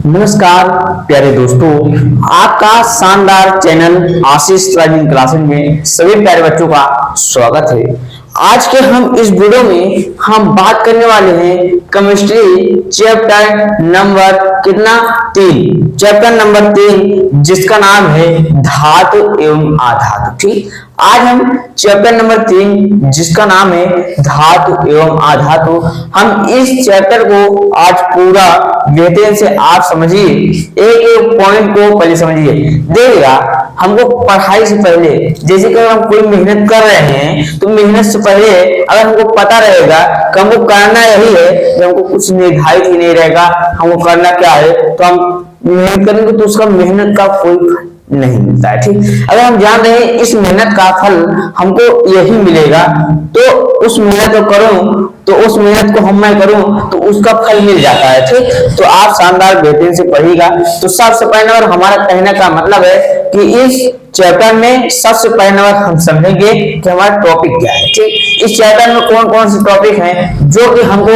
नमस्कार प्यारे दोस्तों, आपका शानदार चैनल आशीष ड्राइविंग क्लासेस में सभी प्यारे बच्चों का स्वागत है। आज के हम इस वीडियो में हम बात करने वाले हैं केमिस्ट्री चैप्टर नंबर कितना 3, चैप्टर नंबर 3 जिसका नाम है धातु एवं अधातु। ठीक, आज हम चैप्टर नंबर 3 जिसका नाम है धातु एवं अधातु, हम इस चैप्टर को आज पूरा बेहतरीन से आप समझिए, एक एक पॉइंट को पहले समझिए। देखिएगा, हमको पढ़ाई से पहले जैसे कि हम कोई मेहनत कर रहे हैं तो मेहनत से पहले अगर हमको पता रहेगा कि हमको करना यही है, तो हमको कुछ निर्धारित ही नहीं रहेगा हमको करना क्या है, तो हम मेहनत करेंगे तो उसका मेहनत का कोई नहीं मिलता है। ठीक, अगर हम जान रहे हैं इस मेहनत का फल हमको यही मिलेगा, तो उस मेहनत को करूं, तो उस मेहनत को हम मैं करूं तो उसका फल मिल जाता है। ठीक, तो आप शानदार बेहतरीन से पढ़िएगा। तो सबसे पहले और हमारा कहने का मतलब है कि इस चैप्टर में सबसे पहले हम समझेंगे कि हमारा टॉपिक क्या है। ठीक, इस चैप्टर में कौन कौन से टॉपिक हैं जो कि हमको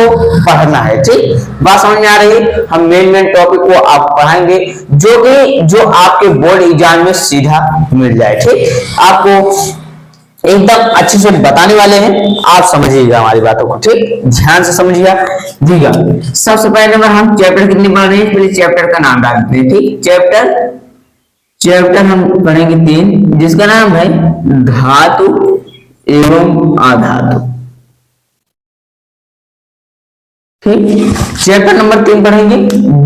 पढ़ना है। ठीक, बात समझ में आ रही है? हम मेन टॉपिक को आप पढ़ाएंगे जो आपके बोर्ड एग्जाम में सीधा मिल जाए। ठीक, आपको एकदम अच्छे से बताने वाले हैं, आप समझिएगा हमारी बातों को। ठीक, ध्यान से समझिएगा। दीगा सबसे पहले नंबर हम चैप्टर कितने पढ़ रहे हैं, पहले चैप्टर का नाम डाल देते हैं। ठीक, चैप्टर हम पढ़ेंगे 3 जिसका नाम है धातु एवं अधातु। ठीक, चैप्टर नंबर 3 पढ़ेंगे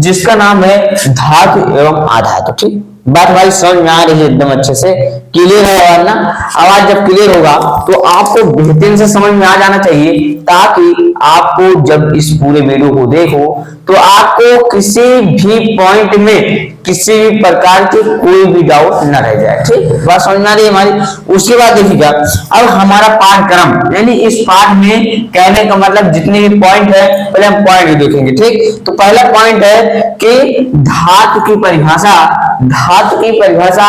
जिसका नाम है धातु एवं अधातु। ठीक, बात हमारी समझ में आ रही है एकदम अच्छे से, क्लियर है? वरना आवाज जब क्लियर होगा तो आपको बेहतरीन से समझ में आ जाना चाहिए, ताकि आपको जब इस पूरे वीडियो को देखो तो आपको किसी भी पॉइंट में किसी भी प्रकार के कोई भी डाउट न रह जाए। ठीक, बात समझ में आ रही है हमारी? उसके बाद देखिएगा, अब हमारा पाठ्यक्रम यानी इस पाठ में कहने का मतलब जितने भी पॉइंट है पहले हम पॉइंट ही देखेंगे। ठीक, तो पहला पॉइंट है कि धातु की परिभाषा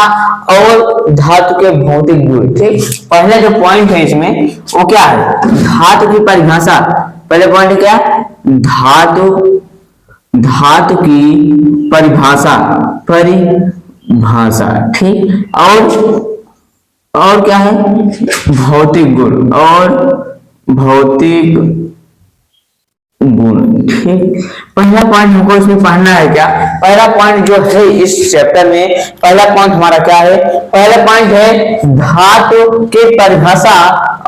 और धातु के भौतिक गुण। ठीक, पहले जो पॉइंट है इसमें वो क्या है? धातु की परिभाषा। पहले पॉइंट क्या है? धातु की परिभाषा। ठीक, और क्या है? भौतिक गुण और भौतिक गुण। ठीक, पहला पॉइंट हमको इसमें पढ़ना है क्या? पहला पॉइंट जो है इस चैप्टर में, पहला पॉइंट हमारा क्या है? पहला पॉइंट है धातु के परिभाषा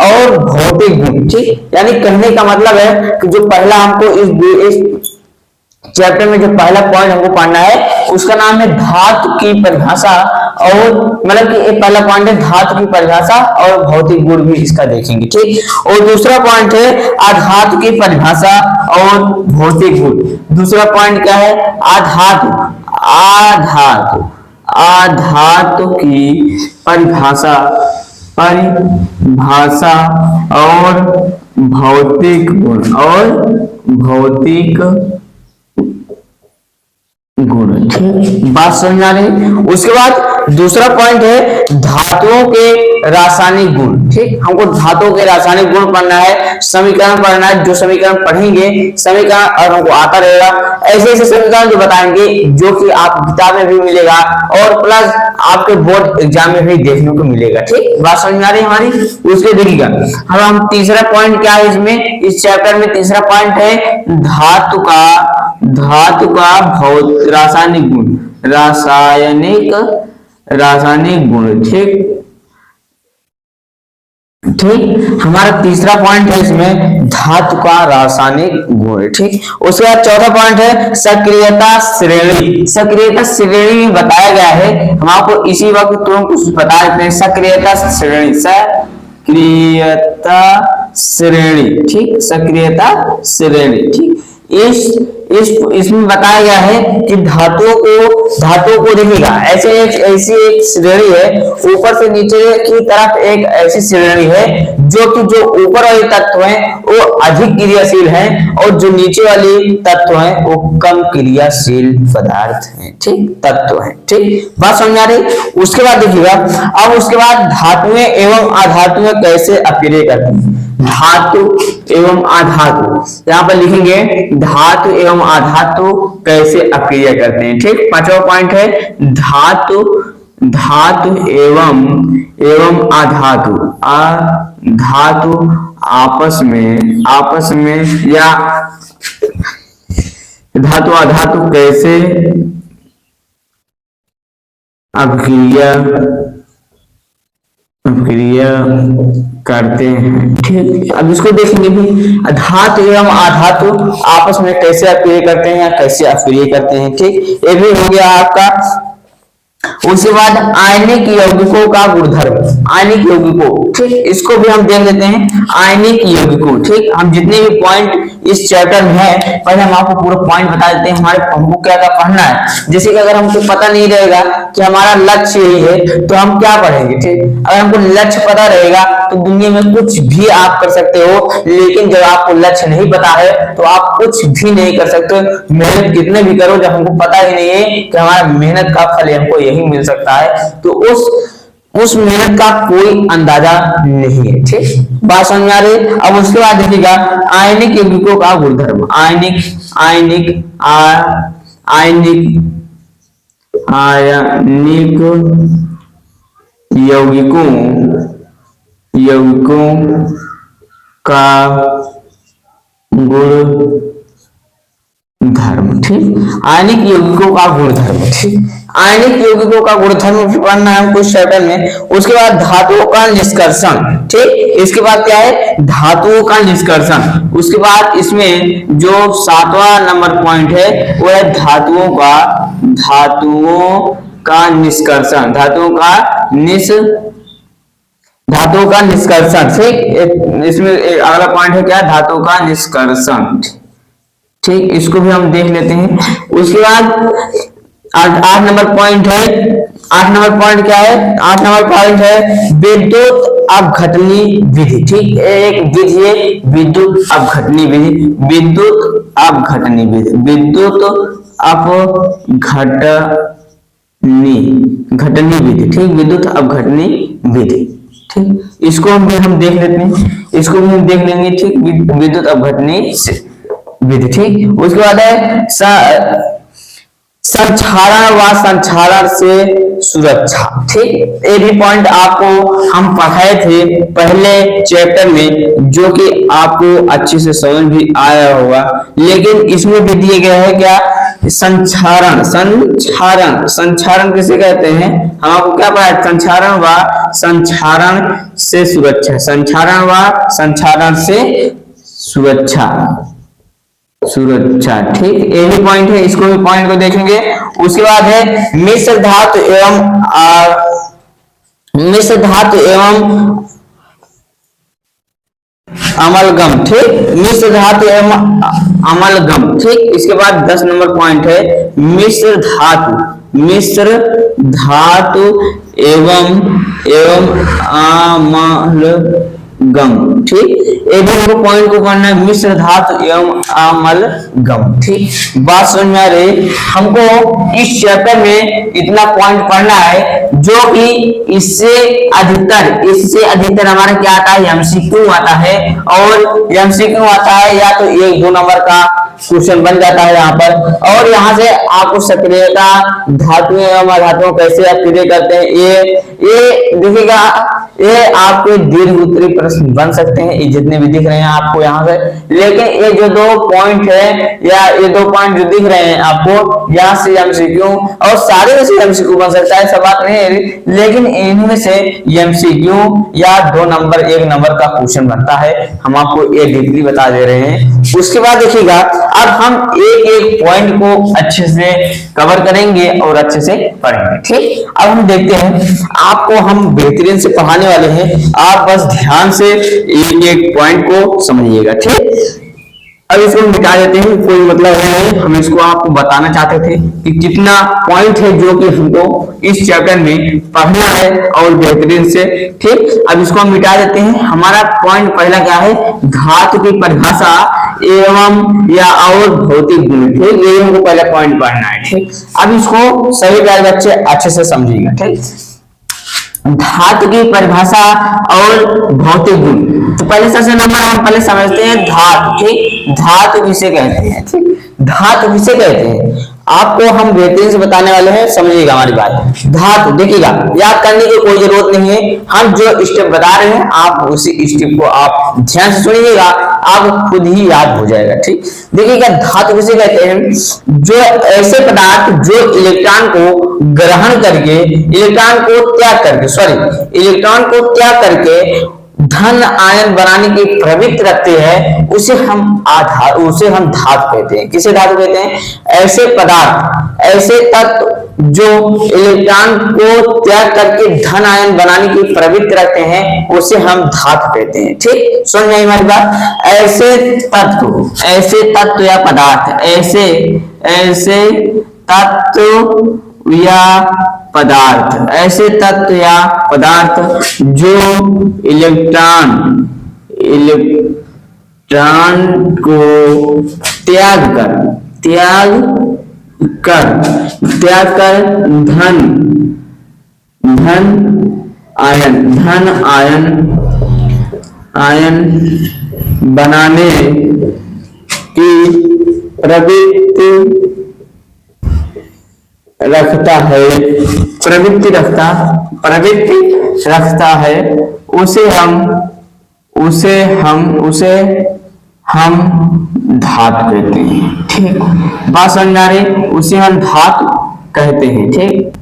और भौतिक गुण। ठीक, यानी कहने का मतलब है कि जो पहला हमको इस चैप्टर में जो पहला पॉइंट हमको पढ़ना है उसका नाम है धातु की परिभाषा, और मतलब कि एक पहला पॉइंट है धातु की परिभाषा और भौतिक गुण भी इसका देखेंगे। ठीक, और दूसरा पॉइंट है अधातु की परिभाषा और भौतिक गुण। दूसरा पॉइंट क्या है? अधातु की परिभाषा और भौतिक गुण। ठीक, बात समझ आ रही? उसके बाद दूसरा पॉइंट है धातुओं के रासायनिक गुण। ठीक, हमको धातुओं के रासायनिक गुण पढ़ना है, समीकरण पढ़ना है। जो समीकरण पढ़ेंगे, समीकरण और हमको आता रहेगा, ऐसे ऐसे समीकरण जो बताएंगे जो कि आप किताब में भी मिलेगा और प्लस आपके बोर्ड एग्जाम में भी देखने को मिलेगा। ठीक, बात समझ में आ रही है हमारी? उसके देखिएगा, हम तीसरा पॉइंट क्या है इसमें, इस चैप्टर में तीसरा पॉइंट है धातु का रासायनिक गुण। ठीक, हमारा तीसरा पॉइंट है इसमें धातु का रासायनिक गुण। ठीक, उसके बाद चौथा पॉइंट है सक्रियता श्रेणी में बताया गया है। हम आपको इसी वक्त तुरंत कुछ बता देते हैं। सक्रियता श्रेणी। ठीक, इसमें बताया गया है कि धातुओं को देखिएगा, ऐसी एक श्रेणी है, ऊपर से नीचे की तरफ एक ऐसी श्रेणी है जो ऊपर वाले तत्व हैं वो अधिक क्रियाशील हैं और जो नीचे वाले तत्व हैं वो कम क्रियाशील पदार्थ हैं। ठीक, तत्व हैं। ठीक, बात समझ आ रही? उसके बाद देखिएगा, अब उसके बाद धातुएं एवं अधातुएं कैसे अक्रिय करती हैं। धातु एवं आधातु, यहाँ पर लिखेंगे धातु एवं आधातु कैसे अक्रिया करते हैं। ठीक, पांचवा पॉइंट है धातु एवं आधातु आपस में या धातु आधातु कैसे अभिक्रिया करते हैं। ठीक, अब इसको देखेंगे भी धातु एवं आधातु आपस में कैसे अभिक्रिया करते हैं या कैसे अभिक्रिया करते हैं। ठीक, ये भी हो गया आपका। उसके बाद आयनिक यौगिकों का गुणधर्म, आयनिक यौगिकों, ठीक, इसको भी हम देख लेते हैं। आयनिक यौगिकों, ठीक, हम जितने भी पॉइंट इस चैप्टर में है पहले हम आपको पूरा पॉइंट बता देते हैं, हमको क्या क्या पढ़ना है। जैसे कि अगर हमको पता नहीं रहेगा कि हमारा लक्ष्य यही है तो हम क्या पढ़ेंगे। ठीक, अगर हमको लक्ष्य पता रहेगा तो दुनिया में कुछ भी आप कर सकते हो, लेकिन जब आपको लक्ष्य नहीं पता है तो आप कुछ भी नहीं कर सकते। मेहनत कितने भी करो, जब हमको पता ही नहीं है कि हमारा मेहनत का फल हमको यही मिल सकता है तो उस मेहनत का कोई अंदाजा नहीं है। ठीक, बात समझ में आ रही है। अब उसके बाद देखिएगा आयनिक यौगिकों का गुणधर्म, आयनिक यौगिकों का गुणधर्म। ठीक, आयनिक यौगिकों का गुणधर्म। ठीक, आयनिक यौगिकों का गुणधर्म भी पढ़ना है हमको इस चैप्टर में। उसके बाद धातुओं का निष्कर्षण। ठीक, इसके बाद क्या है धातुओं का निष्कर्षण। उसके बाद इसमें जो 7वां नंबर पॉइंट है वो है धातुओं का निष्कर्षण, धातुओं का निष्कर्षण। ठीक, इसमें अगला पॉइंट है क्या, धातुओं का निष्कर्षण। ठीक, इसको भी हम देख लेते हैं। उसके बाद 8 नंबर पॉइंट है। 8 नंबर पॉइंट क्या है, 8 नंबर पॉइंट है विद्युत अपघटनी विधि। ठीक, एक विधि है विद्युत अपघटनी विधि, विद्युत अपघटनी विधि। ठीक, विद्युत अपघटनी विधि। ठीक, इसको हम देख लेते हैं, इसको भी हम देख लेंगे। ठीक, विद्युत अपघटनी विधि। ठीक, उसके बाद है संक्षारण व संक्षारण से सुरक्षा। ठीक, ये भी पॉइंट आपको हम पढ़ाए थे पहले चैप्टर में, जो कि आपको अच्छे से समझ भी आया होगा, लेकिन इसमें भी दिए गए है क्या, संक्षारण किसे कहते हैं, हम आपको क्या पढ़ा है, संक्षारण व संक्षारण से सुरक्षा, संक्षारण व संक्षारण से सुरक्षा। ठीक, ये भी पॉइंट है, इसको भी पॉइंट को देखेंगे। उसके बाद है मिश्र धातु एवं अमलगम। ठीक, मिश्र धातु एवं अमलगम। ठीक, इसके बाद 10 नंबर पॉइंट है मिश्र धातु एवं अमलगम। ठीक, ये भी हमको पॉइंट को पढ़ना है, मिश्र धातु एवं अमलगम। ठीक, बात समझ में आ रही। हमको इस चैप्टर में इतना पॉइंट पढ़ना है, जो कि इससे अधिकतर हमारा क्या आता है, एमसीक्यू आता है। और एमसीक्यू आता है या तो 1-2 नंबर का क्वेश्चन बन जाता है यहाँ पर, और यहाँ से आपको सक्रियता, धातुएं एवं अधातुओं कैसे अक्रिय करते हैं, ये देखिएगा, ये आपके दीर्घ उत्तरीय प्रश्न बन सकते हैं, ये जितने भी दिख रहे हैं आपको यहाँ से। लेकिन ये जो 2 पॉइंट है या ये 2 पॉइंट जो दिख रहे हैं आपको, यहाँ से एमसीक्यू और सारे में से एमसीक्यू बन सकता है, सब बात नहीं है, लेकिन इनमें से एमसीक्यू या 2 नंबर 1 नंबर का क्वेश्चन बनता है। हम आपको ये डिग्री बता दे रहे हैं। उसके बाद देखिएगा, अब हम एक पॉइंट को अच्छे से कवर करेंगे और अच्छे से पढ़ेंगे। ठीक, अब हम देखते हैं, आपको हम बेहतरीन से पढ़ाने वाले हैं, आप बस ध्यान से एक पॉइंट को समझिएगा। ठीक, अब इसको मिटा देते हैं, कोई मतलब है, हम इसको आपको बताना चाहते थे कि कितना पॉइंट है जो कि हमको इस चैप्टर में पढ़ना है और बेहतरीन से। ठीक, अब इसको हम मिटा देते हैं। हमारा पॉइंट पहला क्या है, धातु की परिभाषा एवं या और भौतिक गुण। ठीक, ये हमको पहला पॉइंट पढ़ना है। ठीक, अब इसको सभी प्यारे बच्चे अच्छे से समझिएगा। ठीक, धातु की परिभाषा और भौतिक गुण। तो पहले सबसे नंबर हम पहले समझते हैं धातु। ठीक, धातु किसे कहते हैं? ठीक, धातु किसे कहते हैं आपको हम बेहतरीन से बताने वाले हैं, समझिएगा हमारी बात। धातु देखिएगा, याद करने की कोई जरूरत नहीं है, हम जो स्टेप बता रहे हैं आप उसी स्टेप को आप ध्यान से सुनिएगा, आप खुद ही याद हो जाएगा। ठीक, देखिएगा धातु किसे कहते हैं? जो ऐसे पदार्थ जो इलेक्ट्रॉन को ग्रहण करके, इलेक्ट्रॉन को त्याग करके धन आयन बनाने की प्रवृत्ति रखते हैं, उसे हम धातु कहते हैं। किसे धातु कहते हैं? ऐसे पदार्थ, ऐसे तत्व जो इलेक्ट्रॉन को त्याग करके धन आयन बनाने की प्रवृत्ति रखते हैं, उसे हम धातु कहते हैं। ठीक, सुन जाइए हमारी बात। ऐसे तत्व या पदार्थ, ऐसे तत्व या पदार्थ जो इलेक्ट्रॉन को त्याग कर धन आयन बनाने की प्रवृत्ति रखता है, उसे हम धातु कहते हैं। ठीक, बात समझ आ रही? उसे हम धातु कहते हैं। ठीक,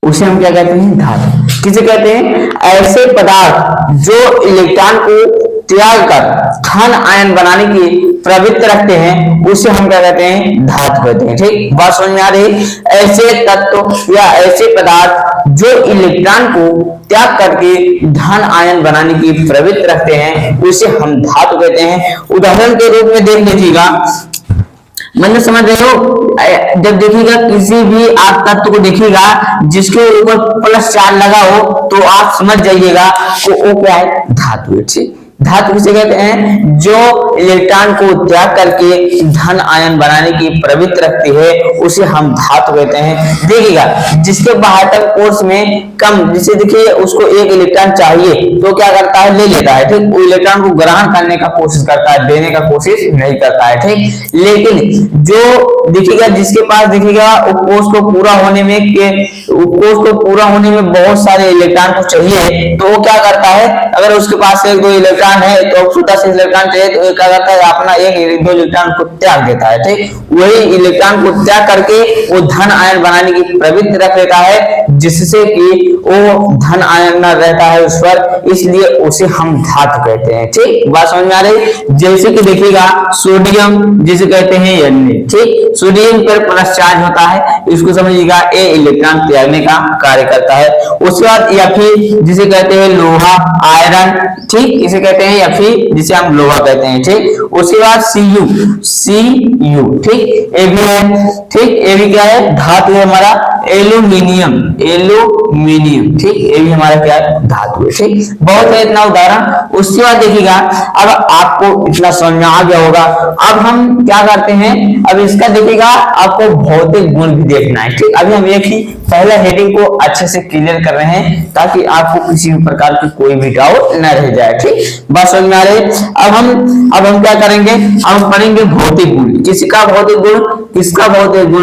उसे हम क्या कहते हैं? धातु। किसे कहते हैं? ऐसे पदार्थ जो इलेक्ट्रॉन को त्याग कर धन आयन बनाने की प्रवृत्ति रखते हैं, उसे हम क्या कहते हैं? धातु कहते हैं। ठीक, बात समझ में आ रही? ऐसे तत्व या ऐसे पदार्थ जो इलेक्ट्रॉन को त्याग करके धन आयन बनाने की प्रवृत्ति रखते हैं, उसे हम धातु कहते हैं। उदाहरण के रूप में देख लीजिएगा, मतलब समझ रहे हो? जब देखिएगा किसी भी आप तत्व को देखिएगा जिसके ऊपर +4 लगा हो, तो आप समझ जाइएगा वो क्या है? धातु है। ठीक, धातु किसे कहते हैं? जो इलेक्ट्रॉन को त्याग करके धन आयन बनाने की प्रवृत्ति रखती है, उसे हम धातु कहते हैं। देखिएगा जिसके बाहर कोर्स में कम, जिसे देखिए उसको एक इलेक्ट्रॉन चाहिए तो क्या करता है? ले लेता है। ठीक, वो इलेक्ट्रॉन को ग्रहण करने का कोशिश करता है, देने का कोशिश नहीं करता है। ठीक, लेकिन जो देखिएगा जिसके पास देखिएगा कोर्स को पूरा होने में बहुत सारे इलेक्ट्रॉन को चाहिए, तो वो क्या करता है? अगर उसके पास 1-2 इलेक्ट्रॉन है तो छोटा सा इलेक्ट्रॉन चाहिए तो क्या करता है? अपना 1-2 इलेक्ट्रॉन को त्याग देता है। ठीक, वही इलेक्ट्रॉन को त्याग करके वो धन आयन बनाने की प्रवृत्ति रख लेता है, जिससे कि वो धन आयन न रहता है उस पर, इसलिए उसे हम धातु कहते हैं। ठीक, बात समझ में आ रही? जैसे कि देखिएगा सोडियम जिसे कहते हैं Na। ठीक, सोडियम पर +4 होता है, इसको समझिएगा ए इलेक्ट्रॉन त्यागने का कार्य करता है। उसके बाद Fe जिसे कहते हैं लोहा, आयरन। ठीक, इसे कहते हैं Fe जिसे हम लोहा कहते हैं। ठीक, उसके बाद Cu। ठीक, ए भी है। ठीक, ए भी क्या है? धातु है हमारा। एल्यूमिनियम। ठीक, ये भी हमारा क्या है? धातु है। ठीक, बहुत है इतना उदाहरण। उसके बाद देखिएगा, अब आपको इतना समझ में आ गया होगा। अब हम क्या करते हैं? अब इसका देखिएगा आपको भौतिक गुण भी देखना है। ठीक, अभी हम एक ही पहला हेडिंग को अच्छे से क्लियर कर रहे हैं ताकि आपको किसी भी प्रकार की कोई भी डाउट न रह जाए। ठीक, बस समझ में आ रही? अब हम क्या करेंगे? हम पढ़ेंगे भौतिक गुण। किसका भौतिक गुण?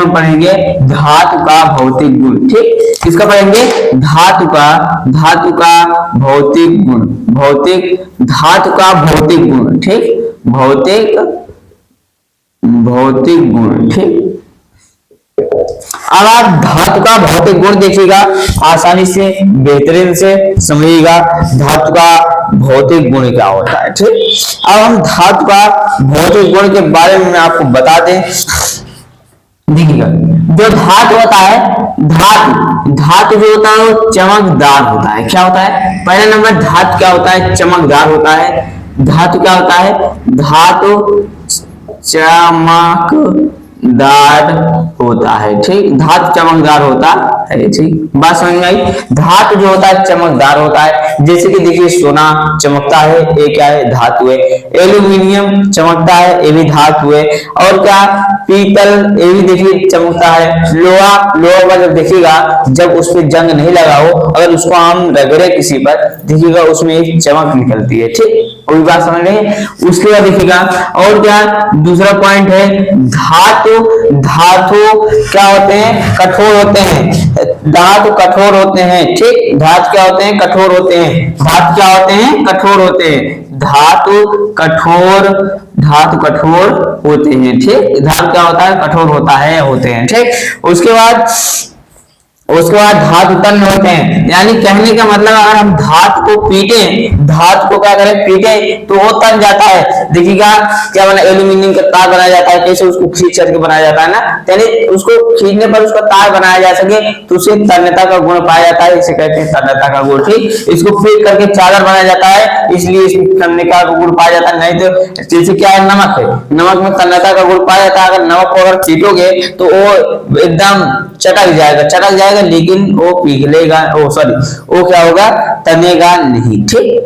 पढ़ेंगे धातु का भौतिक गुण। ठीक, किसका पढ़ेंगे? धातु का भौतिक गुण। धातु का भौतिक गुण। ठीक, भौतिक गुण। ठीक, अब आप धातु का भौतिक गुण देखिएगा, आसानी से बेहतरीन से समझिएगा धातु का भौतिक गुण क्या होता है। ठीक, अब हम धातु का भौतिक गुण के बारे में आपको बता दें। देखिएगा जो धातु होता है, धातु जो होता है वो चमकदार होता है। क्या होता है? पहला नंबर धातु क्या होता है? चमकदार होता है। धातु क्या होता है? धातु चमकदार होता है। ठीक, धातु चमकदार होता है। ठीक, बात समझ में आई? धातु जो होता है चमकदार होता है। जैसे कि देखिए सोना चमकता है, ये क्या है, धातु है। एल्यूमिनियम चमकता है, ये भी धातु है। और क्या, पीतल, ये भी देखिए चमकता है। लोहा, लोहा का जब देखिएगा, जब उस पर जंग नहीं लगा हो, अगर उसको हम रगड़े किसी पर, देखिएगा उसमें एक चमक निकलती है। ठीक, कोई बात समझ रहे। उसके बाद देखिएगा और क्या, दूसरा पॉइंट है धातु। धातु क्या होते हैं, कठोर होते हैं। धातु कठोर होते हैं। ठीक, धातु क्या होते हैं, कठोर होते हैं। धातु क्या होते हैं, कठोर होते हैं। धातु कठोर, धातु कठोर होते हैं। ठीक, धातु क्या होता है, कठोर होता है, होते हैं। ठीक, उसके बाद धातु तन्य होते हैं। यानी कहने का मतलब अगर हम धातु को पीटे, धातु को क्या करें, पीटे, तो वो तन जाता है। देखिएगा क्या बना, एल्यूमिनियम का तार बनाया जाता है, कैसे उसको खींच करके बनाया जाता है ना, यानी उसको खींचने पर उसका तार बनाया जा सके तो उसे तन्यता का गुण पाया जाता है, इसे कहते हैं तन्यता का गुण। ठीक, इसको फेंक करके चादर बनाया जाता है, इसलिए इसमें तन्यता का गुण पाया जाता है। नहीं तो जैसे क्या है, नमक है, नमक में तन्यता का गुण पाया जाता है। अगर नमक को अगर पीटोगे तो वो एकदम चटक जाएगा, लेकिन वो पिघलेगा, वो क्या होगा, तनेगा नहीं। ठीक,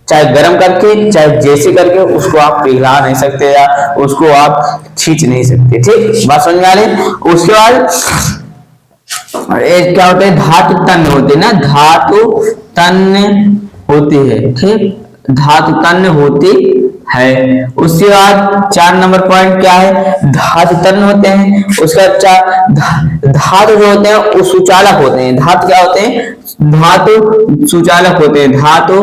चाहे गर्म करके, चाहे जैसे करके उसको आप पिघला नहीं सकते या उसको आप खींच नहीं सकते। ठीक, बात समझ में आ रही। उसके बाद क्या होते हैं, धातु तन्य होते हैं ना, धातु तन्य होती है। ठीक, धातु तन्य होती है। उसके बाद 4 नंबर पॉइंट क्या है, धातु तन्य होते हैं। उसका धातु जो होते हैं वो सुचालक होते हैं। धातु क्या होते हैं, धातु सुचालक होते हैं। धातु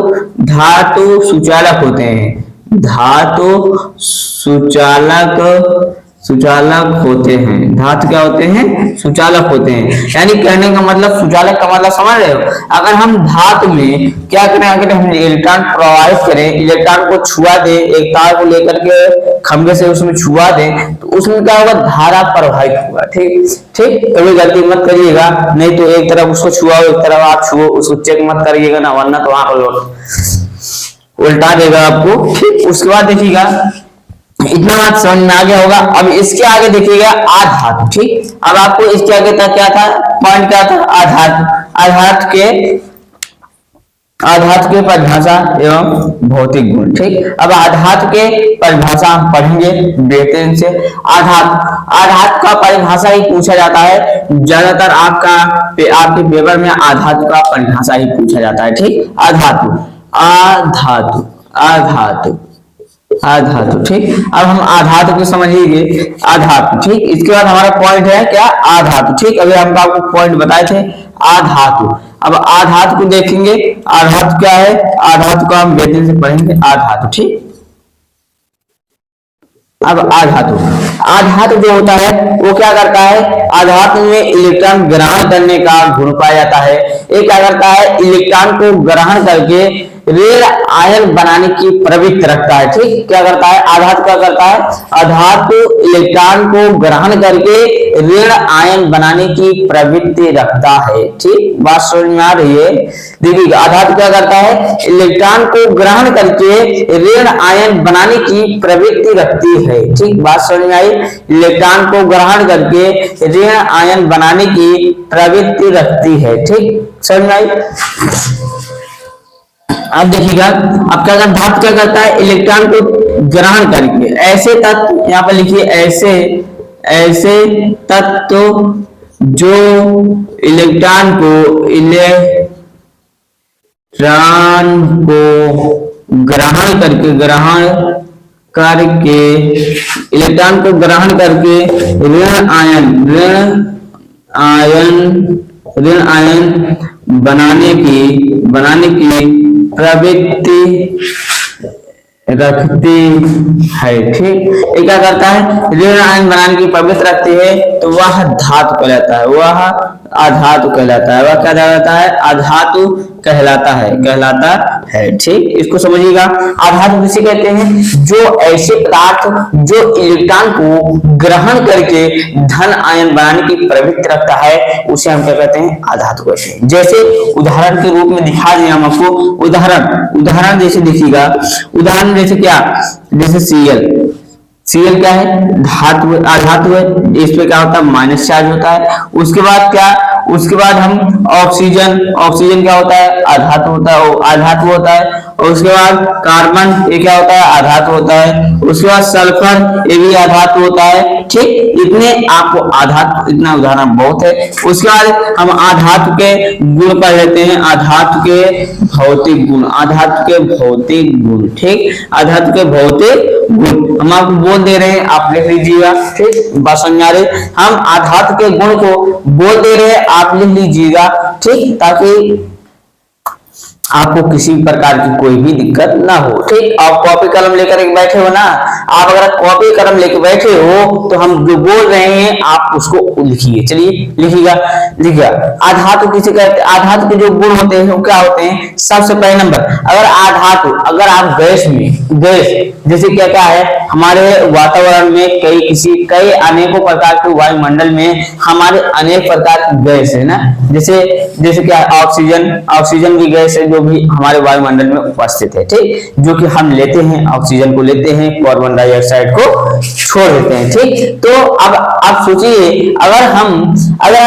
सुचालक होते हैं। धातु सुचालक होते हैं। धातु क्या होते हैं, सुचालक होते हैं। यानी कहने का मतलब, सुचालक का मतलब समझ रहे हो, अगर हम धातु में क्या करें, अगर हम इलेक्ट्रॉन प्रवाहित करें, इलेक्ट्रॉन को छुआ दें, एक तार को लेकर के खंभे से उसमें छुआ दें, तो उसमें क्या होगा, धारा प्रवाहित होगा। ठीक, कभी गलती मत करिएगा, नहीं तो एक तरफ उसको छुआओ, एक तरफ आप छुओ, उसको चेक मत करिएगा ना, वरना तो वहां उल्टा देगा आपको। ठीक, उसके बाद देखिएगा, इतना बात समझ में आ गया होगा। अब इसके आगे देखिएगा आधातु। ठीक, अब आपको इसके आगे तक क्या था, पॉइंट क्या था, आधातु। आधातु के परिभाषा एवं भौतिक गुण। ठीक, अब आधातु के परिभाषा हम पढ़ेंगे बेहतरीन से। आधातु का परिभाषा ही पूछा जाता है, ज्यादातर आपके पेपर में आधातु का परिभाषा ही पूछा जाता है। ठीक, आधातु। ठीक, अब हम आधातु को समझिए, आधातु। ठीक, इसके बाद हमारा पॉइंट है क्या, आधातु। ठीक, अभी हम आपको पॉइंट बताए थे, आधातु। अब आधातु को देखेंगे, आधातु क्या है, आधातु को हम बेहतरीन से पढ़ेंगे, आधातु। ठीक, अब आधातु जो होता है वो क्या करता है, आधातु में इलेक्ट्रॉन ग्रहण करने का गुण पाया जाता है। ये क्या करता है, इलेक्ट्रॉन को ग्रहण करके ऋण आयन बनाने की प्रवृत्ति रखता है। ठीक, क्या करता है, आधातु क्या करता है, आधातु इलेक्ट्रॉन को ग्रहण करके ऋण आयन बनाने की प्रवृत्ति रखता है। ठीक, बात समझ में आ रही है। देखिए आधातु क्या करता है, इलेक्ट्रॉन को ग्रहण करके ऋण आयन बनाने की प्रवृत्ति रखती है। ठीक, बात समझ में आई, इलेक्ट्रॉन को ग्रहण करके ऋण आयन बनाने की प्रवृत्ति रखती है। ठीक, समझ में आई। अब देखिएगा, अब क्या करता, धातु क्या करता है, इलेक्ट्रॉन को ग्रहण करके, ऐसे तत्व यहाँ पर लिखिए, ऐसे तत्व जो इलेक्ट्रॉन को ग्रहण करके ऋण आयन बनाने की प्रवृत्ति रखती है। ठीक, ये क्या करता है, ऋण आयन बनाने की प्रवृत्ति रखती है, तो वह धातु कहलाता है, वह आधातु कहलाता है। वह क्या कहलाता है, आधातु कहलाता है। ठीक, इसको समझिएगा। आधातु किसे कहते हैं, जो ऐसे पदार्थ जो इलेक्ट्रॉन को ग्रहण करके धन आयन बनाने की प्रवृत्ति रखता है, उसे हम क्या कहते हैं, आधातु कहते हैं। जैसे उदाहरण के रूप में दिखा दिया हम आपको, उदाहरण जैसे देखिएगा, उदाहरण जैसे क्या, जैसे Cl क्या है, धातु, आधातु है, इस पे क्या होता है, माइनस चार्ज होता है। उसके बाद क्या, उसके बाद हम ऑक्सीजन, ऑक्सीजन क्या होता है, अधातु होता है, आधातु होता है। और उसके बाद कार्बन, ये क्या होता है, आधातु होता है। उसके बाद सल्फर, ये भी आधातु होता है। ठीक, इतने आपको आधातु, इतना उदाहरण बहुत है। उसके बाद हम आधातु के गुण पढ़ लेते हैं, आधातु के भौतिक गुण, आधातु के भौतिक गुण। ठीक, आधातु के भौतिक गुण हम आपको बोल दे रहे हैं, आप लिख लीजिएगा। ठीक, बात समझ आ रही, हम आधातु के गुण को बोल दे रहे हैं, आप लिख लीजिएगा। ठीक, ताकि आपको किसी प्रकार की कोई भी दिक्कत ना हो। ठीक, आप कॉपी कलम लेकर के बैठे हो ना, आप अगर कॉपी कलम लेकर बैठे हो तो हम जो बोल रहे हैं आप उसको लिखिए। चलिए लिखिएगा, लिखिएगा। आधातु किसे कहते हैं, आधातु के जो गुण होते हैं वो क्या होते हैं। सबसे पहले नंबर, अगर आधातु, अगर आप गैस में, गैस जैसे क्या क्या है हमारे वातावरण में, कई अनेकों प्रकार के वायुमंडल में हमारे अनेक प्रकार की गैस है ना, जैसे क्या ऑक्सीजन, ऑक्सीजन की गैस है जो भी हमारे वायुमंडल में उपस्थित है। ठीक, जो कि हम लेते हैं, ऑक्सीजन को लेते हैं, कार्बन डाइऑक्साइड को छोड़ देते हैं। ठीक, तो अब आप सोचिए, अगर हम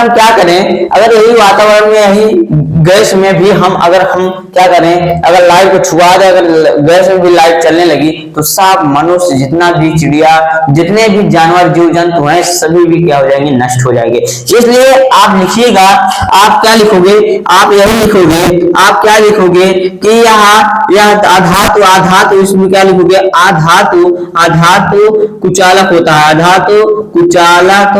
क्या करें, अगर यही वातावरण में, यही गैस में भी हम क्या करें, अगर लाइट को छुआ दें, अगर गैस में भी लाइट चलने लगी तो सब मनुष्य, जितना भी चिड़िया, जितने भी जानवर, जीव जंतु हैं, सभी भी क्या हो जाएंगे, नष्ट हो जाएंगे। इसलिए आप लिखिएगा, आप क्या लिखोगे, आप यही लिखोगे, आप क्या लिखोगे कि यह आधातु, आधातु इसमें क्या लिखोगे, आधातु, आधातु कुचालक होता है, आधातु कुचालक,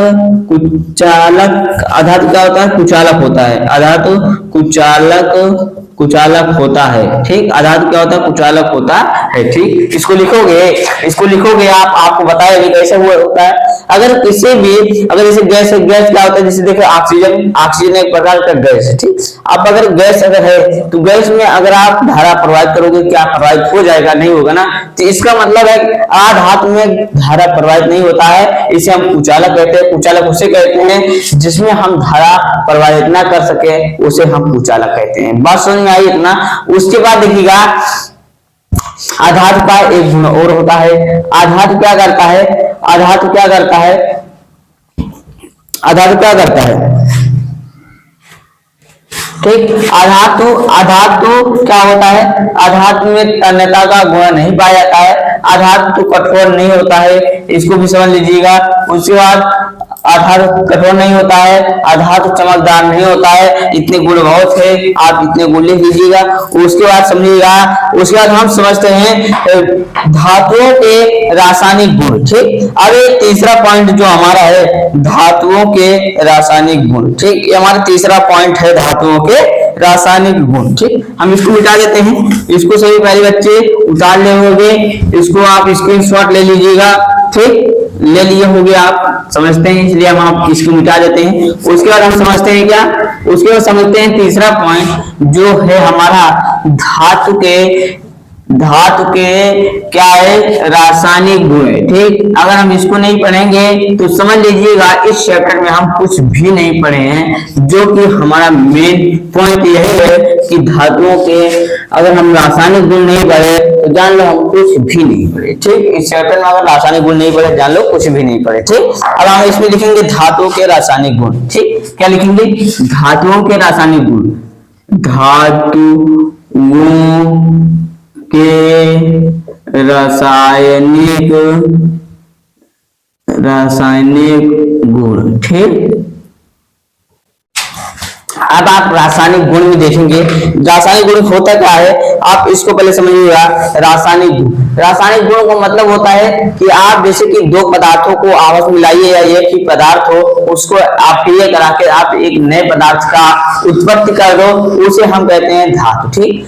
कुचालक, आधातु क्या होता है, कुचालक होता है, आधातु कुचालक, कुचालक होता है। ठीक, आधातु क्या होता है, कुचालक होता है। ठीक, इसको लिखोगे आप, आपको बताएंगे कैसे हुआ होता है। अगर किसी भी, अगर जैसे गैस है, गैस क्या होता है, जैसे देखो ऑक्सीजन, ऑक्सीजन एक प्रकार का गैस है। ठीक, अब अगर गैस अगर है तो गैस में अगर आप धारा प्रवाहित करोगे, क्या प्रवाहित हो जाएगा, नहीं होगा ना। तो इसका मतलब है आधातु में धारा प्रवाहित नहीं होता है, इसे हम कुचालक कहते हैं। कुचालक उसे कहते हैं जिसमें हम धारा प्रवाहित ना कर सके, उसे हम कुचालक कहते हैं। बात समझ में आई इतना। उसके बाद देखिएगा, आधातु का एक गुण और होता है। आधातु क्या करता है, आधातु क्या करता है, आधातु क्या करता है। ठीक, आधातु क्या होता है, आधातु में तन्यता का गुण नहीं पाया जाता है, आधातु कठोर नहीं होता है, इसको भी समझ लीजिएगा। उसके बाद आधातु कठोर नहीं होता है, आधातु चमकदार नहीं होता है, इतने गुण बहुत है, आप इतने गुण लिख लीजिएगा। उसके बाद समझिएगा, उसके बाद हम समझते हैं धातुओं के रासायनिक गुण। ठीक, अब एक तीसरा पॉइंट जो हमारा है, धातुओं के रासायनिक गुण। ठीक, ये हमारा तीसरा पॉइंट है, धातुओं के रासायनिक गुण। ठीक, हम इसको मिटा देते हैं, इसको सभी पहले बच्चे उतार ले होंगे, इसको आप स्क्रीनशॉट ले लीजिएगा। ठीक, ले लिए होंगे, आप समझते हैं, इसलिए हम आप इसको मिटा देते हैं। उसके बाद हम समझते हैं क्या, उसके बाद समझते हैं तीसरा पॉइंट जो है हमारा धातु के क्या है, रासायनिक गुण है। ठीक, अगर हम इसको नहीं पढ़ेंगे तो समझ लीजिएगा इस चैप्टर में हम कुछ भी नहीं पढ़े हैं, जो कि हमारा मेन पॉइंट यही है कि धातुओं के अगर हम रासायनिक गुण नहीं पढ़े तो जान लो हम कुछ भी नहीं पढ़े। ठीक, इस चैप्टर में अगर रासायनिक गुण नहीं पढ़े जान लो कुछ भी नहीं पढ़े। ठीक, अब हम इसमें लिखेंगे धातुओं के रासायनिक गुण। ठीक, क्या लिखेंगे, धातुओं के रासायनिक गुण, धातुओं के रासायनिक गुण। ठीक, अब आप रासायनिक गुण में देखेंगे, रासायनिक गुण होता क्या है, आप इसको पहले समझिएगा। रासायनिक गुण, रासायनिक गुण का मतलब होता है कि आप जैसे कि दो पदार्थों को आपस में मिलाइए या एक ही पदार्थ हो, उसको आप क्रिया करा के आप एक नए पदार्थ का उत्पत्ति कर दो, उसे हम कहते हैं धातु। ठीक,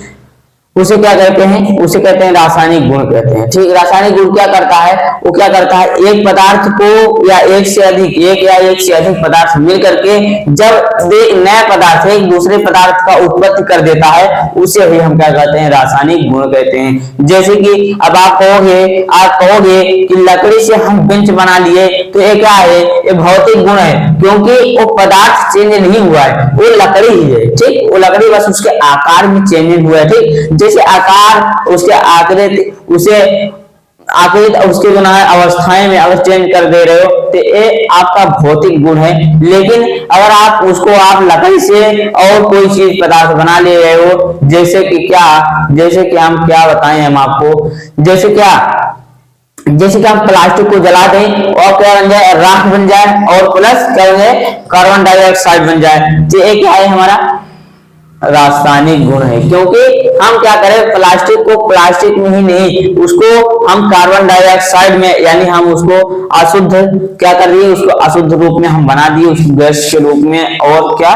उसे क्या कहते हैं, उसे कहते हैं रासायनिक गुण कहते हैं। ठीक, रासायनिक गुण क्या करता है, वो क्या करता है, एक पदार्थ को या एक से अधिक पदार्थ मिल करके जब एक नया पदार्थ एक दूसरे पदार्थ का उत्पत्ति कर देता है, उसे ही हम क्या कहते हैं, रासायनिक गुण कहते हैं। जैसे कि अब आप कहोगे कि लकड़ी से हम बेंच बना लिए, तो ये क्या है, ये भौतिक गुण है, क्योंकि वो पदार्थ चेंज नहीं हुआ है, वो लकड़ी ही है। ठीक, वो लकड़ी बस उसके आकार में चेंज हुआ है। ठीक, जैसे आकार, उसके आकृति, उसे आकृति उसके जो है अवस्थाएं में अगर चेंज कर दे रहे हो तो ये आपका भौतिक गुण है। लेकिन अगर आप उसको आप लकड़ी से और कोई चीज पदार्थ बना ले रहे हो, जैसे कि क्या, जैसे कि हम क्या बताएं हम आपको, जैसे कि हम प्लास्टिक को जला दें और क्या बन जाए, राख बन जाए और प्लस क्या बन जाए, कार्बन डाइऑक्साइड बन जाए। तो ये क्या है, हमारा रासायनिक गुण है। क्योंकि हम क्या करें, प्लास्टिक को प्लास्टिक में ही नहीं, उसको हम कार्बन डाइऑक्साइड में, यानी हम उसको अशुद्ध क्या कर दिए, उसको अशुद्ध रूप में हम बना दिए, उसको गैस के रूप में और क्या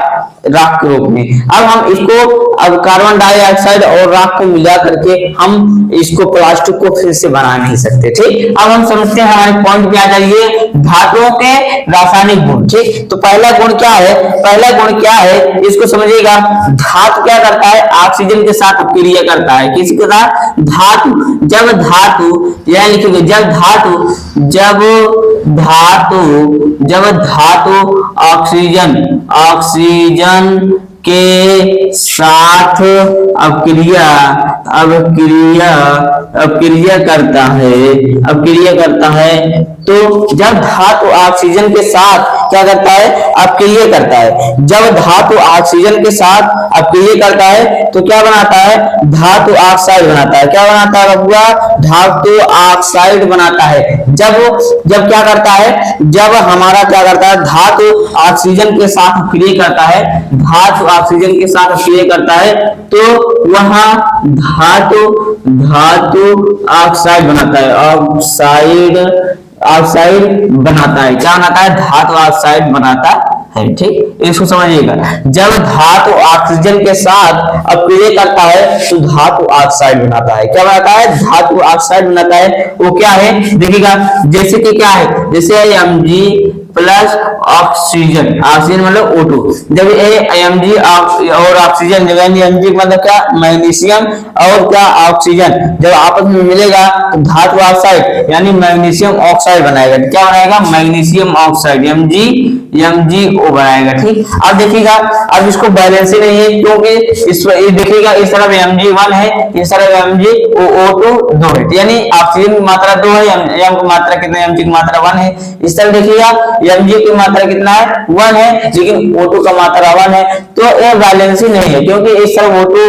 राख के रूप में। अब हम इसको, अब कार्बन डाइऑक्साइड और राख को मिला करके हम इसको प्लास्टिक को फिर से बना नहीं सकते। ठीक, अब हम समझते हैं हमारे पॉइंट पे आ जाइए, धातुओं के रासायनिक गुण। ठीक, तो पहला गुण क्या है, पहला गुण क्या है इसको समझिएगा। धातु क्या करता है, ऑक्सीजन के साथ क्रिया करता है। किसके साथ, धातु। जब धातु, यह लिखिए, जब धातु ऑक्सीजन के साथ अक्रिया करता है, तो जब धातु ऑक्सीजन के साथ क्या करता है, अपक्रिया करता है। जब धातु ऑक्सीजन के साथ अपक्रिया करता है तो क्या बनाता है, धातु ऑक्साइड बनाता है। क्या बनाता है बबुआ, धातु ऑक्साइड बनाता है। जब क्या करता है, जब हमारा क्या करता है, धातु ऑक्सीजन के साथ अपक्रिया करता है, धातु ऑक्सीजन के साथ अपक्रिया करता है, तो वहां धातु ऑक्साइड बनाता है, ऑक्साइड बनाता है। क्या बनाता है, धातु ऑक्साइड बनाता है। ठीक, इसको समझिएगा। जब धातु ऑक्सीजन के साथ अपक्रिया करता है तो धातु ऑक्साइड बनाता है। क्या बनाता है, धातु ऑक्साइड बनाता है। वो क्या है देखिएगा, जैसे कि क्या है, जैसे Mg प्लस ऑक्सीजन, ऑक्सीजन मतलब O2। जब Mg और ऑक्सीजन, जब Mg मतलब क्या, मैग्नीशियम और क्या ऑक्सीजन जब आपस में मिलेगा तो धातु ऑक्साइड यानी मैग्नीशियम ऑक्साइड बनाएगा। क्या बनाएगा, मैग्नीशियम ऑक्साइड, MgO बनाएगा। ठीक, अब देखिएगा, अब इसको बैलेंस ही नहीं है, क्योंकि देखिएगा इस तरफ Mg1 है, इस तरफ MgO2 2 है, यानी ऑक्सीजन की मात्रा 2 है, M की मात्रा कितना, Mg की मात्रा 1 है। इस तरफ देखिएगा Mg की मात्रा कितना है, 1 है, लेकिन O2 का मात्रा 1 है, तो ये बैलेंस ही नहीं है। क्योंकि इस तरफ O2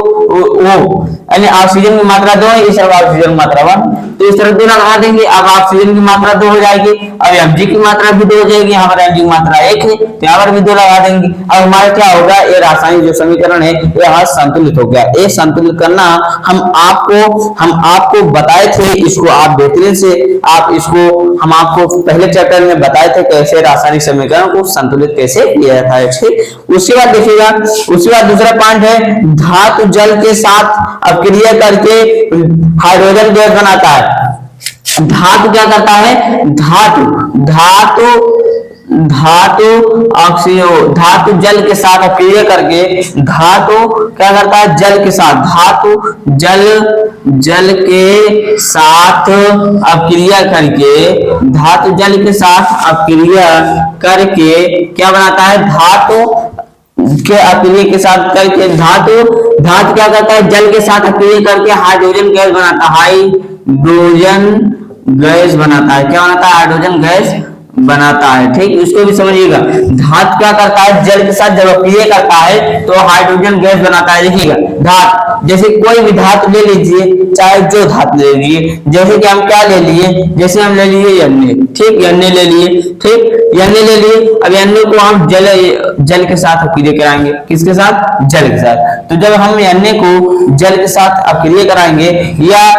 यानी ऑक्सीजन की मात्रा 2 है, इस तरफ ऑक्सीजन की मात्रा 1, तो इस तरफ 2 लगा देंगे। अब ऑक्सीजन की मात्रा 2 हो जाएगी, अब Mg की मात्रा भी 2 हो जाएगी, यहाँ पर Mg की मात्रा 1 है, तो यहाँ पर भी 2 लगा देंगे। अब हमारा क्या होगा, ये रासायनिक जो समीकरण है ये यहाँ संतुलित हो गया। ये संतुलित करना हम आपको बताए थे, इसको आप बेहतरीन से हम आपको पहले चैप्टर में बताए थे कैसे रासायनिक समीकरण को संतुलित कैसे किया जाता है। ठीक, उसके बाद देखिएगा, उसके बाद दूसरा पॉइंट है, धातु जल के साथ अपक्रिया करके हाइड्रोजन गैस बनाता है। धातु क्या करता है, धातु जल के साथ अपक्रिया करके, धातु क्या करता है, जल के साथ, जल के साथ अपक्रिया करके क्या बनाता है, धातु के अपक्रिया के साथ करके धातु क्या करता है, जल के साथ अपक्रिया करके हाइड्रोजन गैस बनाता है। क्या बनाता है, हाइड्रोजन गैस बनाता है। ठीक, इसको भी समझिएगा। धातु क्या करता है, जल के साथ जब अपक्रिया करता है तो हाइड्रोजन गैस बनाता है। देखिएगा, धातु जैसे कोई भी धातु ले लीजिए, चाहे जो धातु ले लीजिए, जैसे कि हम क्या ले लिए, जैसे हम ले लिए Na। ठीक, Na ले लिए, ठीक, Na ले लिए। अब Na को हम जल के साथ अपक्रिया कराएंगे, किसके साथ, जल के साथ। तो जब हम Na को जल के साथ अपक्रिया कराएंगे, या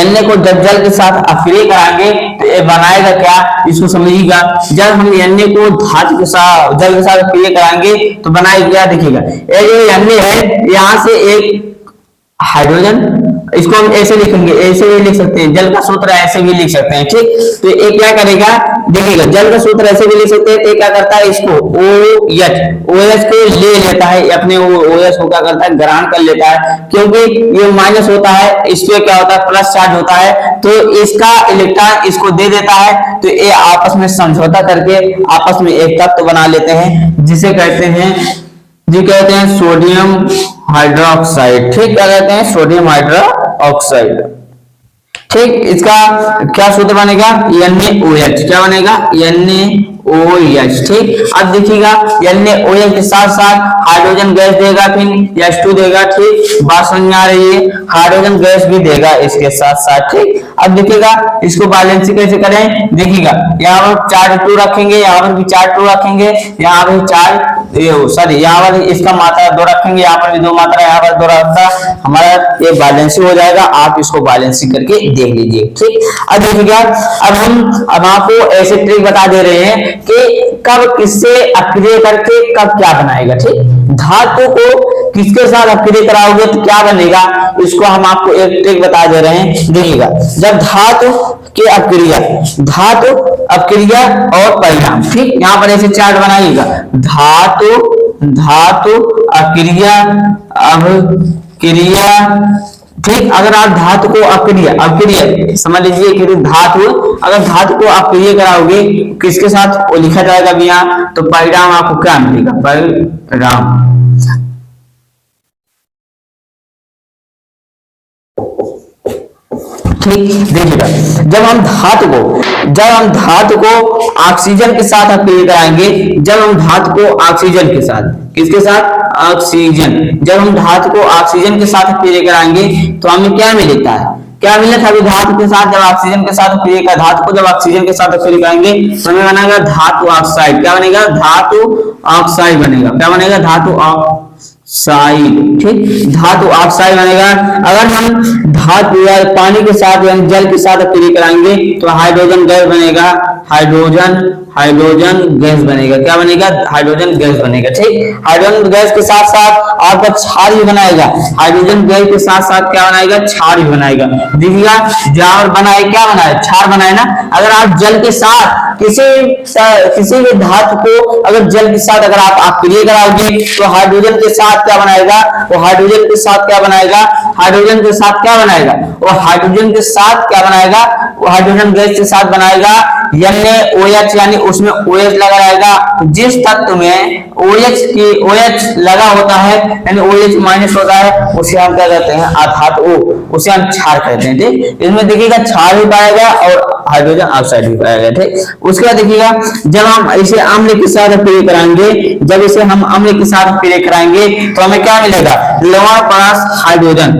Na को जब जल के साथ अपक्रिया कराएंगे तो ये बनाएगा क्या, इसको समझिएगा। जब हम Na को धातु के साथ जल के साथ अपक्रिया कराएंगे तो बनाएगा क्या, देखिएगा, ये जो Na है, यहाँ से एक हाइड्रोजन, इसको हम ऐसे लिखेंगे, ऐसे भी लिख सकते हैं, जल का सूत्र ऐसे भी लिख सकते हैं। ठीक, तो ये क्या करेगा, देखिएगा, जल का सूत्र ऐसे भी लिख सकते हैं। तो क्या करता है, इसको OH को ले लेता है, अपने OH को क्या करता है, ग्रहण कर लेता है, क्योंकि ये माइनस होता है, इसमें क्या होता है, प्लस चार्ज होता है, तो इसका इलेक्ट्रॉन इसको दे देता है, तो ये आपस में समझौता करके आपस में एक तत्व बना लेते हैं, जिसे कहते हैं सोडियम हाइड्रोक्साइड। ठीक, क्या कहते हैं, सोडियम हाइड्रोक्साइड। ठीक, इसका क्या सूत्र बनेगा, NaOH, क्या बनेगा, NaOH। ठीक, अब देखिएगा NaOH के साथ साथ हाइड्रोजन गैस देगा, फिर H2 देगा। ठीक, बात समझ में आ रही है, हाइड्रोजन गैस भी देगा इसके साथ साथ। ठीक, अब देखिएगा इसको बैलेंस कैसे करें, देखिएगा यहाँ पर 4 2 रखेंगे, यहाँ पर भी 4 2 रखेंगे, यहाँ पर 4 सॉरी यहाँ पर इसका मात्रा 2 रखेंगे, यहाँ पर भी 2 मात्रा, यहाँ पर 2 रखा, हमारा ये बैलेंस हो जाएगा। आप इसको बैलेंस करके देख लीजिए। ठीक, अब देखिएगा अब आपको ऐसे ट्रिक बता दे रहे हैं कि कब किससे अक्रिय करके कब क्या बनाएगा। ठीक, धातु को किसके साथ अक्रिय कराओगे तो क्या बनेगा, इसको हम आपको एक ट्रिक बता दे रहे हैं। देखिएगा जब धातु के अक्रिया, धातु अक्रिया और परिणाम, ठीक, यहाँ पर ऐसे चार्ट बनाइएगा, धातु अक्रिया अक्रिया। ठीक, अगर आप धातु को अक्रिय समझ लीजिए कि धातु, अगर धातु को अक्रिय कराओगे किसके साथ, वो लिखा जाएगा भी यहाँ, तो परिणाम आपको क्या मिलेगा, परिणाम। ठीक, देखिएगा जब हम धातु को ऑक्सीजन के साथ अक्रिय कराएंगे, जब हम धातु को ऑक्सीजन के साथ, किसके साथ, ऑक्सीजन, जब हम धातु को ऑक्सीजन के साथ अक्रिय कराएंगे तो हमें क्या मिलता है, क्या मिला था अभी धातु के साथ, जब ऑक्सीजन के साथ अक्रिय का, धातु को जब ऑक्सीजन के साथ अक्रिय कराएंगे तो हमें बनेगा धातु ऑक्साइड। क्या बनेगा, धातु ऑक्साइड बनेगा। क्या बनेगा, धातु ऑक्साइड। ठीक, धातु ऑक्साइड बनेगा। अगर हम धातु या पानी के साथ या जल के साथ अक्रिय कराएंगे तो हाइड्रोजन गैस बनेगा, हाइड्रोजन गैस बनेगा। क्या बनेगा, हाइड्रोजन गैस बनेगा। ठीक, हाइड्रोजन गैस के साथ साथ आपका क्षार भी बनाएगा, हाइड्रोजन गैस के साथ साथ क्या बनाएगा, क्षार भी बनाएगा। देखिएगा जल बनाए, क्या बनाए, क्षार बनाए ना। अगर आप जल के साथ किसी भी धातु को अगर जल के साथ अगर आप अक्रिय कराओगे तो हाइड्रोजन के साथ क्या बनाएगा, वो हाइड्रोजन के साथ क्या बनाएगा, हाइड्रोजन के साथ क्या बनाएगा, वो हाइड्रोजन के साथ क्या बनाएगा, वो हाइड्रोजन गैस के साथ बनाएगा NaOH, यानी उसमें OH लगा रहेगा। जिस तत्व में OH लगा होता है यानी OH माइनस होता है उसे हम क्या कहते हैं, अर्थात उसे हम क्षार कहते हैं। ठीक, इसमें देखिएगा क्षार भी पाएगा और हाइड्रोजन ऑक्साइड भी पाएगा। ठीक, उसके बाद देखिएगा जब हम इसे अम्ल के साथ अक्रिय कराएंगे, जब इसे हम अम्ल के साथ अक्रिय कराएंगे तो हमें क्या मिलेगा, लवण प्लस हाइड्रोजन,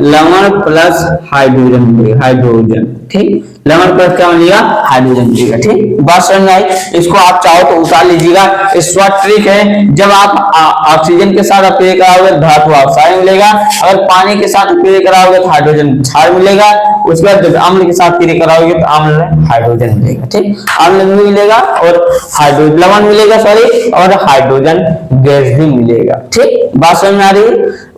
लवण प्लस हाइड्रोजन। ठीक, लवण प्लस क्या मिलेगा, हाइड्रोजन मिलेगा। ठीक, बात समझ में आई। इसको आप चाहो तो उतार लीजिएगा, इस शॉर्ट ट्रिक है। जब आप ऑक्सीजन के साथ अक्रिय कराओगे धातु ऑक्साइड मिलेगा, अगर पानी के साथ अक्रिय कराओगे तो हाइड्रोजन क्षार मिलेगा, उसके बाद जब अम्ल के साथ अक्रिय कराओगे तो अम्ल हाइड्रोजन मिलेगा। ठीक, अम्ल भी मिलेगा और हाइड्रोजन लवण मिलेगा सॉरी, और हाइड्रोजन गैस भी मिलेगा। ठीक, बात समझ में आ रही है।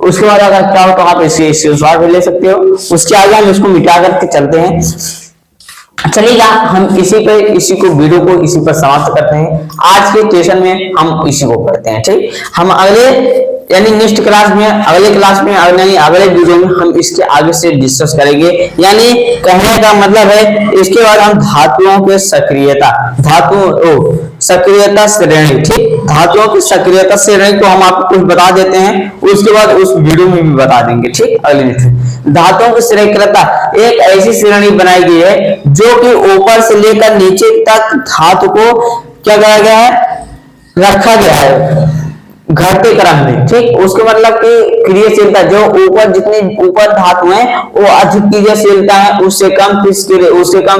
उसके बाद अगर क्या हो तो आप इसे स्वाद भी ले सकते हो। उसके आगे हम इसको मिटा करके चलते हैं। चलिएगा हम इसी को वीडियो को इसी पर समाप्त करते हैं। आज के सेशन में हम इसी को करते हैं। ठीक, हम अगले यानी नेक्स्ट क्लास में, अगले क्लास में यानी अगले वीडियो में हम इसके आगे से डिस्कस करेंगे। यानी कहने का मतलब है इसके बाद हम धातुओं के सक्रियता श्रेणी। ठीक, धातुओं की सक्रियता श्रेणी को हम आपको कुछ बता देते हैं, उसके बाद उस वीडियो में भी बता देंगे। ठीक, अगले नेक्स्ट धातुओं की सक्रियता एक ऐसी श्रेणी बनाई गई है जो कि ऊपर से लेकर नीचे तक धातु को क्या कहा गया है, रखा गया है घटते क्रम में। ठीक, उसका मतलब कि क्रियाशीलता जो ऊपर जितनी ऊपर धातु है वो अधिक क्रियाशीलता है, उससे कम क्रियाशीलता,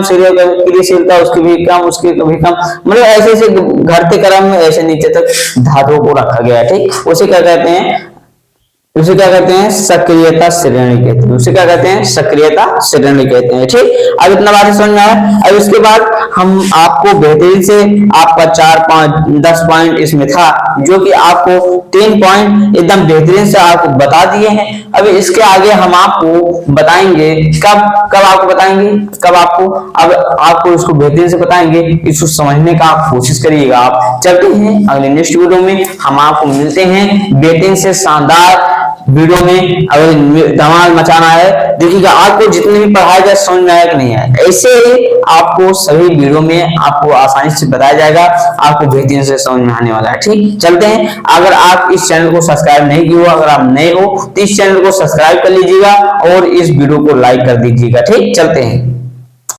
उसकी भी कम, उसकी भी कम, मतलब ऐसे ऐसे घटते क्रम में ऐसे नीचे तक धातुओं को रखा गया है। ठीक, उसे क्या कहते हैं, सक्रियता श्रेणी कहते हैं। उसे क्या कहते हैं, सक्रियता श्रेणी कहते हैं। ठीक, अब इतना बात समझ में आया। अब इसके बाद हम आपको बेहतरीन से आपका 4 5 10 पॉइंट इसमें था जो कि आपको 3 पॉइंट एकदम बेहतरीन से आपको बता दिए हैं। अब इसके आगे हम आपको बताएंगे कब आपको बताएंगे, कब आपको इसको बेहतरीन से बताएंगे। इसको समझने का आप कोशिश करिएगा। आप चलते हैं अगले नेक्स्ट वीडियो में, हम आपको मिलते हैं बेहतरीन से शानदार वीडियो में अगर धमाल मचाना है, देखिएगा आपको जितने भी पढ़ाया जाए समझ में आया कि नहीं आया। ऐसे ही आपको सभी वीडियो में आपको आसानी से बताया जाएगा, आपको बेहतरीन से समझ में आने वाला है। ठीक, चलते हैं। अगर आप इस चैनल को सब्सक्राइब नहीं किया, अगर आप नए हो तो इस चैनल को सब्सक्राइब कर लीजिएगा और इस वीडियो को लाइक कर दीजिएगा। ठीक, चलते हैं।